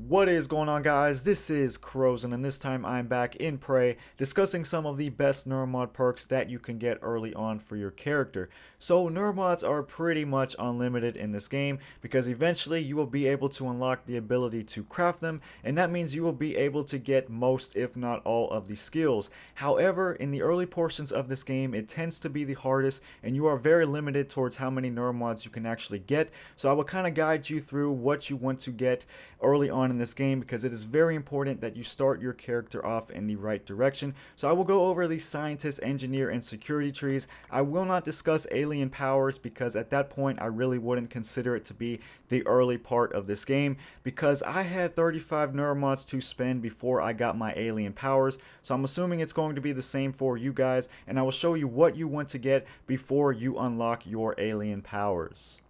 What is going on, guys? This is Crozen, and this time I'm back in Prey discussing some of the best Neuromod perks that you can get early on for your character. So Neuromods are pretty much unlimited in this game because eventually you will be able to unlock the ability to craft them, and that means you will be able to get most if not all of the skills. However, in the early portions of this game it tends to be the hardest and you are very limited towards how many Neuromods you can actually get. So I will kind of guide you through what you want to get early on in this game because it is very important that you start your character off in the right direction. So I will go over the scientist, engineer, and security trees. I will not discuss alien powers because at that point I really wouldn't consider it to be the early part of this game because I had 35 Neuromods to spend before I got my alien powers. So I'm assuming it's going to be the same for you guys, and I will show you what you want to get before you unlock your alien powers.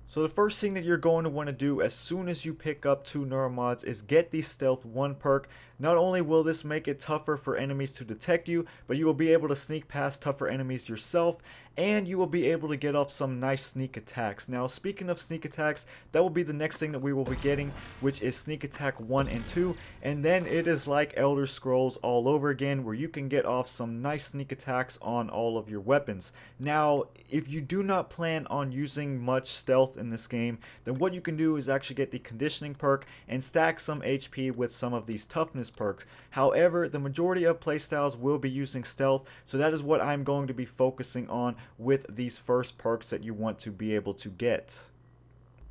So the first thing that you're going to want to do as soon as you pick up 2 Neuromods is get the Stealth 1 perk. Not only will this make it tougher for enemies to detect you, but you will be able to sneak past tougher enemies yourself, and you will be able to get off some nice sneak attacks. Now, speaking of sneak attacks, that will be the next thing that we will be getting, which is sneak attack 1 and 2, and then it is like Elder Scrolls all over again, where you can get off some nice sneak attacks on all of your weapons. Now, if you do not plan on using much stealth in this game, then what you can do is actually get the conditioning perk and stack some HP with some of these toughness perks. However, the majority of playstyles will be using stealth, so that is what I'm going to be focusing on with these first perks that you want to be able to get.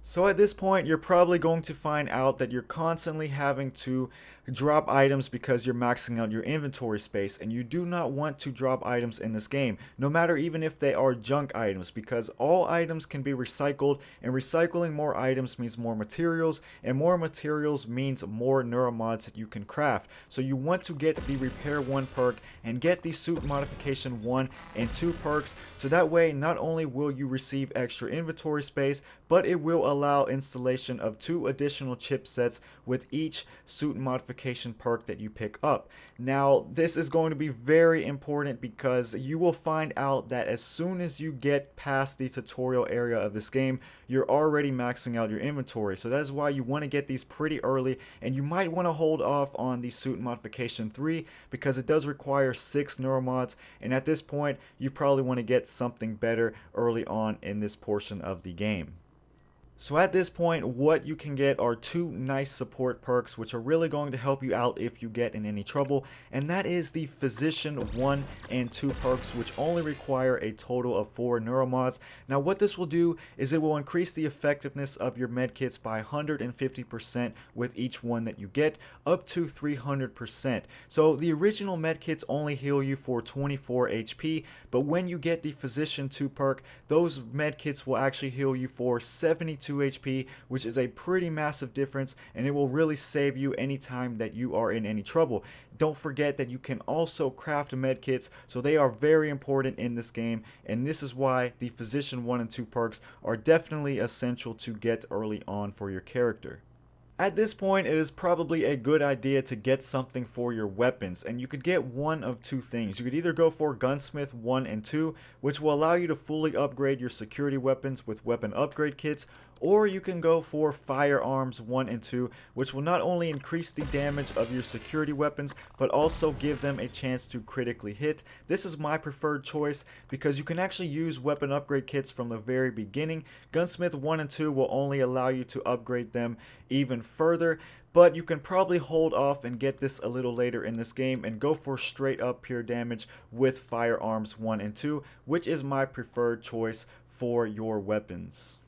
So at this point, you're probably going to find out that you're constantly having to drop items because you're maxing out your inventory space, and you do not want to drop items in this game, no matter even if they are junk items, because all items can be recycled, and recycling more items means more materials, and more materials means more Neuromods that you can craft. So you want to get the Repair 1 perk and get the Suit Modification 1 and 2 perks, so that way not only will you receive extra inventory space, but it will allow installation of 2 additional chipsets with each suit modification perk that you pick up. Now, this is going to be very important because you will find out that as soon as you get past the tutorial area of this game, you're already maxing out your inventory. So that is why you want to get these pretty early, and you might want to hold off on the suit modification 3 because it does require 6 Neuromods, and at this point you probably want to get something better early on in this portion of the game. So at this point, what you can get are 2 nice support perks which are really going to help you out if you get in any trouble, and that is the Physician 1 and 2 perks, which only require a total of 4 Neuromods. Now what this will do is it will increase the effectiveness of your medkits by 150% with each one that you get, up to 300%. So the original medkits only heal you for 24 HP, but when you get the Physician 2 perk, those medkits will actually heal you for 72 HP, which is a pretty massive difference, and it will really save you anytime that you are in any trouble. Don't forget that you can also craft medkits, so they are very important in this game, and this is why the Physician 1 and 2 perks are definitely essential to get early on for your character. At this point, it is probably a good idea to get something for your weapons, and you could get one of 2 things. You could either go for Gunsmith 1 and 2, which will allow you to fully upgrade your security weapons with weapon upgrade kits, or you can go for Firearms 1 and 2, which will not only increase the damage of your security weapons, but also give them a chance to critically hit. This is my preferred choice because you can actually use weapon upgrade kits from the very beginning. Gunsmith 1 and 2 will only allow you to upgrade them even further, but you can probably hold off and get this a little later in this game and go for straight up pure damage with Firearms 1 and 2, which is my preferred choice for your weapons.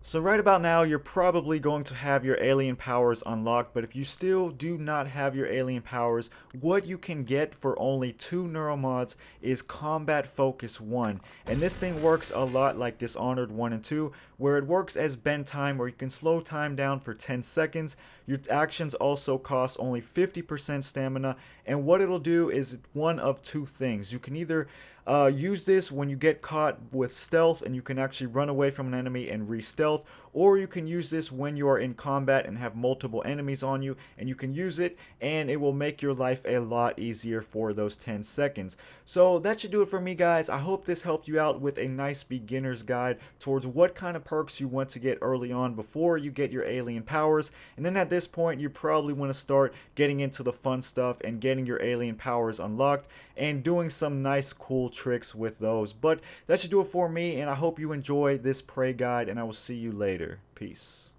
So right about now, you're probably going to have your alien powers unlocked, but if you still do not have your alien powers, what you can get for only 2 Neuromods is Combat Focus 1, and this thing works a lot like Dishonored 1 and 2, where it works as bend time, where you can slow time down for 10 seconds. Your actions also cost only 50% stamina, and what it'll do is one of 2 things. You can either use this when you get caught with stealth and you can actually run away from an enemy and re-stealth, or you can use this when you are in combat and have multiple enemies on you, and you can use it and it will make your life a lot easier for those 10 seconds. So that should do it for me, guys. I hope this helped you out with a nice beginner's guide towards what kind of perks you want to get early on before you get your alien powers. And then at this point, you probably want to start getting into the fun stuff and getting your alien powers unlocked and doing some nice cool tricks with those. But that should do it for me, and I hope you enjoy this Prey guide, and I will see you later. Peace.